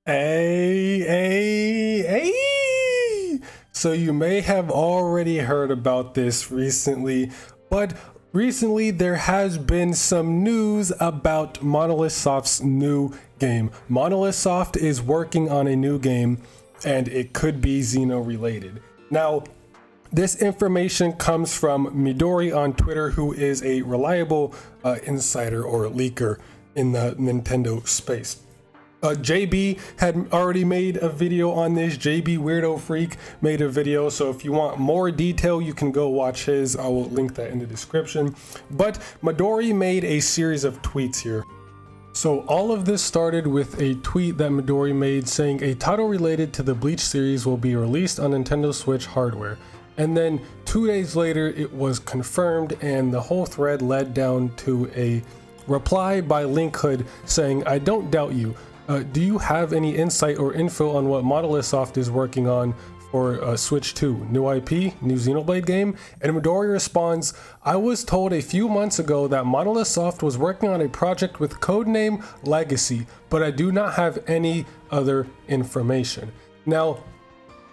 Hey. So you may have already heard about this recently, but recently there has been some news about Monolith Soft's new game. Monolith Soft is working on a new game and it could be Xeno related. Now, this information comes from Midori on Twitter, who is a reliable insider or leaker in the Nintendo space. JB had already made a video on this. JB Weirdo Freak made a video, so if you want more detail, you can go watch his. I will link that in the description. But Midori made a series of tweets here. So all of this started with a tweet that Midori made saying a title related to the Bleach series will be released on Nintendo Switch hardware. And then 2 days later, it was confirmed, and the whole thread led down to a reply by Linkhood saying, "I don't doubt you. Do you have any insight or info on what Monolith Soft is working on for Switch 2? New IP? New Xenoblade game?" And Midori responds, "I was told a few months ago that Monolith Soft was working on a project with codename Legacy, but I do not have any other information." Now,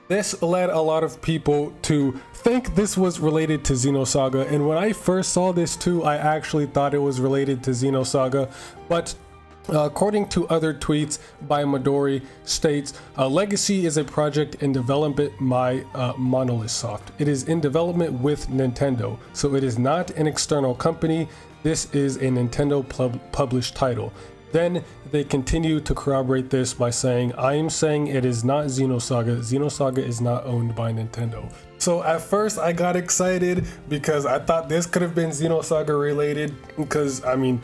this led a lot of people to think this was related to Xenosaga, and when I first saw this too, I actually thought it was related to Xenosaga, but according to other tweets by Midori states, Legacy is a project in development by Monolith Soft. It is in development with Nintendo, so it is not an external company. This is a Nintendo published title. Then they continue to corroborate this by saying, "I am saying it is not Xenosaga. Xenosaga is not owned by Nintendo." So at first I got excited because I thought this could have been Xenosaga related, because I mean,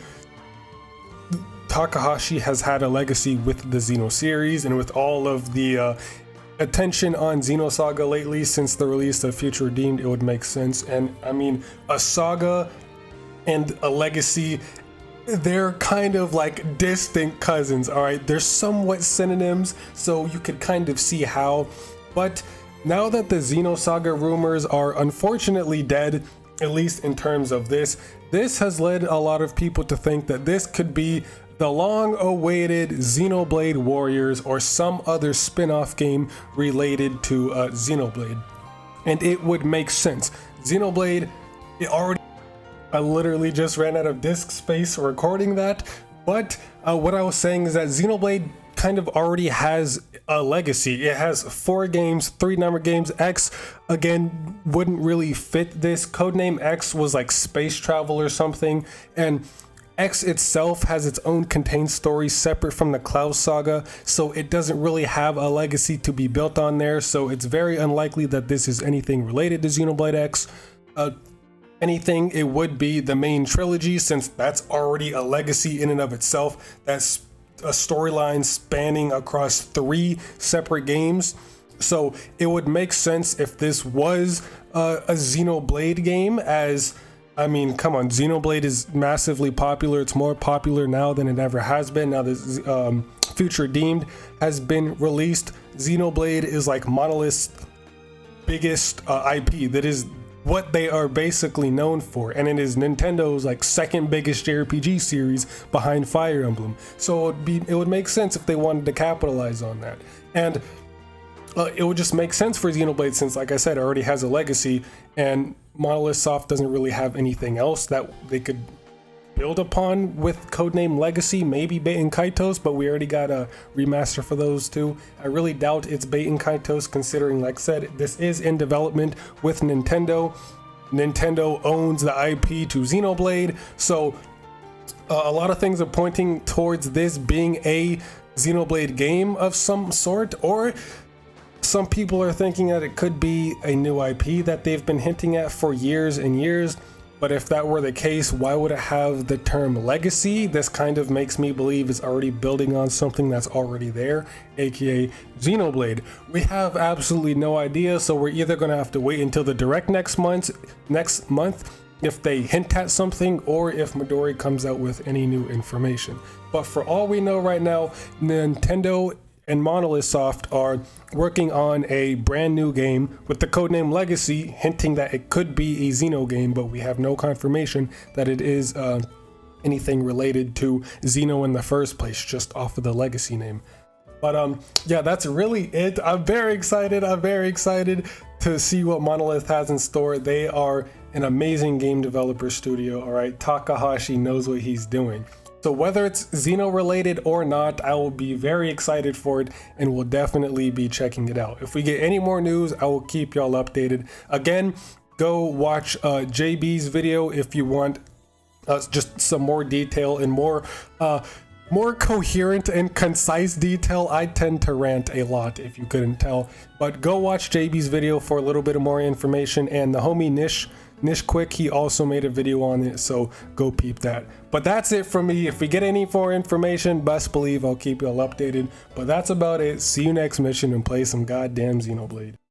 Takahashi has had a legacy with the Xeno series, and with all of the attention on Xenosaga lately since the release of Future Redeemed, it would make sense. And I mean, a saga and a legacy, they're kind of like distant cousins, all right? They're somewhat synonyms, so you could kind of see how. But now that the Xenosaga rumors are unfortunately dead, at least in terms of this has led a lot of people to think that this could be the long-awaited Xenoblade Warriors or some other spin-off game related to Xenoblade. And it would make sense. Xenoblade, I literally just ran out of disk space recording that, but what I was saying is that Xenoblade kind of already has a legacy. It has 4 games, 3 number games. X, again, wouldn't really fit this. Codename X was like space travel or something, and X itself has its own contained story separate from the Cloud Saga, so it doesn't really have a legacy to be built on there, so it's very unlikely that this is anything related to Xenoblade X. Anything, it would be the main trilogy, since that's already a legacy in and of itself. That's a storyline spanning across 3 separate games, so it would make sense if this was a Xenoblade game, as I mean, come on, Xenoblade is massively popular. It's more popular now than it ever has been. Now that Future Redeemed has been released, Xenoblade is like Monolith's biggest IP. That is what they are basically known for, and it is Nintendo's like second biggest JRPG series behind Fire Emblem. So it would make sense if they wanted to capitalize on that, and it would just make sense for Xenoblade since, like I said, it already has a legacy, and Monolith Soft doesn't really have anything else that they could build upon with codename Legacy. Maybe Bait and Kaitos, but we already got a remaster for those two. I really doubt it's Bait and Kaitos, considering, like I said, this is in development with Nintendo. Nintendo owns the IP to Xenoblade, so a lot of things are pointing towards this being a Xenoblade game of some sort, or some people are thinking that it could be a new IP that they've been hinting at for years and years. But if that were the case, why would it have the term legacy? This kind of makes me believe it's already building on something that's already there, aka Xenoblade. We have absolutely no idea, so we're either going to have to wait until the direct next month if they hint at something, or if Midori comes out with any new information. But for all we know right now, Nintendo and Monolith Soft are working on a brand new game with the codename Legacy, hinting that it could be a Xeno game, but we have no confirmation that it is anything related to Xeno in the first place, just off of the Legacy name. But yeah, that's really it. I'm very excited. I'm very excited to see what Monolith has in store. They are an amazing game developer studio. All right, Takahashi knows what he's doing. So whether it's Xeno related or not, I will be very excited for it and will definitely be checking it out. If we get any more news, I will keep y'all updated. Again, go watch JB's video if you want just some more detail and more coherent and concise detail. I tend to rant a lot if you couldn't tell, but go watch JB's video for a little bit of more information. And the homie Nish Quick, he also made a video on it, so go peep that. But that's it from me. If we get any more information, best believe I'll keep y'all updated. But that's about it. See you next mission and play some goddamn Xenoblade.